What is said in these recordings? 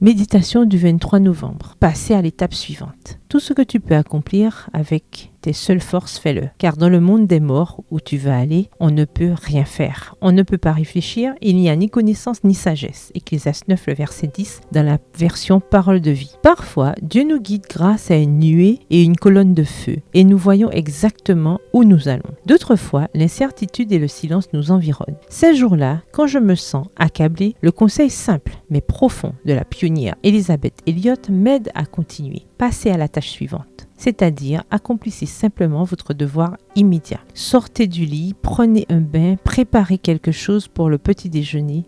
Méditation du 23 novembre. Passer à l'étape suivante. Tout ce que tu peux accomplir avec tes seules forces, fais-le. Car dans le monde des morts où tu vas aller, on ne peut rien faire. On ne peut pas réfléchir, il n'y a ni connaissance ni sagesse. Ecclésiaste 9, le verset 10, dans la version Parole de vie. Parfois, Dieu nous guide grâce à une nuée et une colonne de feu, et nous voyons exactement où nous allons. D'autres fois, l'incertitude et le silence nous environnent. Ces jours-là, quand je me sens accablé, le conseil simple mais profond de la pionnière Elisabeth Elliot m'aide à continuer. Passez à la tâche suivante. C'est-à-dire, accomplissez simplement votre devoir immédiat. Sortez du lit, prenez un bain, préparez quelque chose pour le petit déjeuner,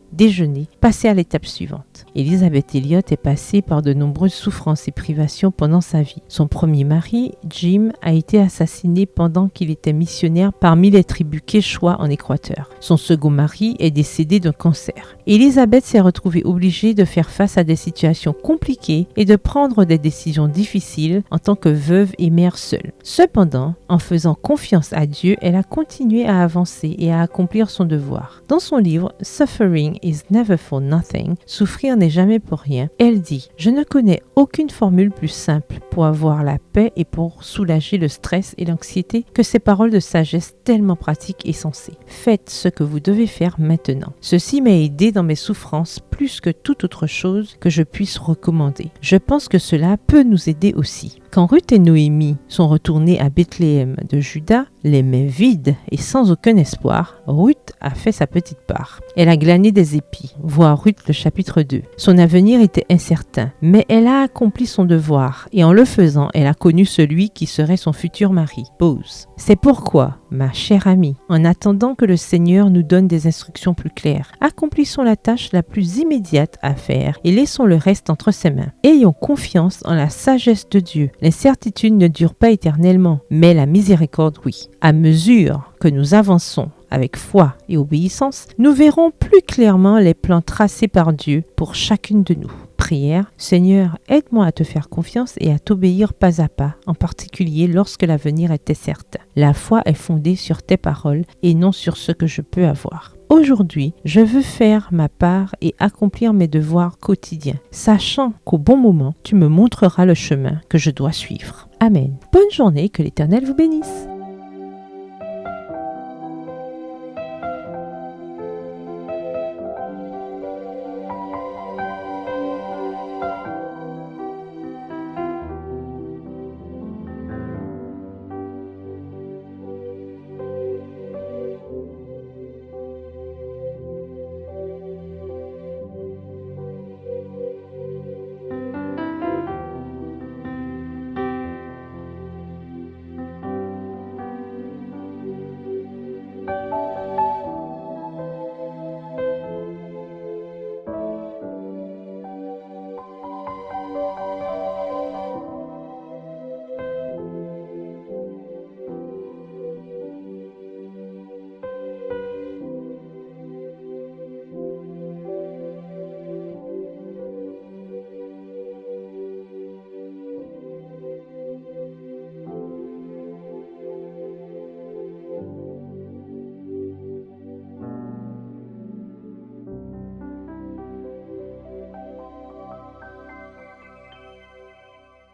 passez à l'étape suivante. Elisabeth Elliot est passée par de nombreuses souffrances et privations pendant sa vie. Son premier mari, Jim, a été assassiné pendant qu'il était missionnaire parmi les tribus Quechua en Équateur. Son second mari est décédé d'un cancer. Elisabeth s'est retrouvée obligée de faire face à des situations compliquées et de prendre des décisions difficiles en tant que veuve et mère seule. Cependant, en faisant confiance à Dieu, elle a continué à avancer et à accomplir son devoir. Dans son livre « Suffering is never for nothing », Souffrir n'est jamais pour rien, elle dit « Je ne connais aucune formule plus simple pour avoir la paix et pour soulager le stress et l'anxiété que ces paroles de sagesse tellement pratiques et sensées. Faites ce que vous devez faire maintenant. Ceci m'a aidé dans mes souffrances plus que toute autre chose que je puisse recommander. Je pense que cela peut nous aider aussi. » Quand Ruth et Noémie sont retournées à Bethléem de Juda, les mains vides et sans aucun espoir, Ruth a fait sa petite part. Elle a glané des épis, voir Ruth le chapitre 2. Son avenir était incertain, mais elle a accompli son devoir et en le faisant, elle a connu celui qui serait son futur mari, Boaz. C'est pourquoi, ma chère amie, en attendant que le Seigneur nous donne des instructions plus claires, accomplissons la tâche la plus immédiate à faire et laissons le reste entre ses mains. Ayons confiance en la sagesse de Dieu. L'incertitude ne dure pas éternellement, mais la miséricorde, oui. À mesure que nous avançons avec foi et obéissance, nous verrons plus clairement les plans tracés par Dieu pour chacune de nous. Prière, Seigneur, aide-moi à te faire confiance et à t'obéir pas à pas, en particulier lorsque l'avenir est incertain. La foi est fondée sur tes paroles et non sur ce que je peux avoir. Aujourd'hui, je veux faire ma part et accomplir mes devoirs quotidiens, sachant qu'au bon moment, tu me montreras le chemin que je dois suivre. Amen. Bonne journée, que l'Éternel vous bénisse.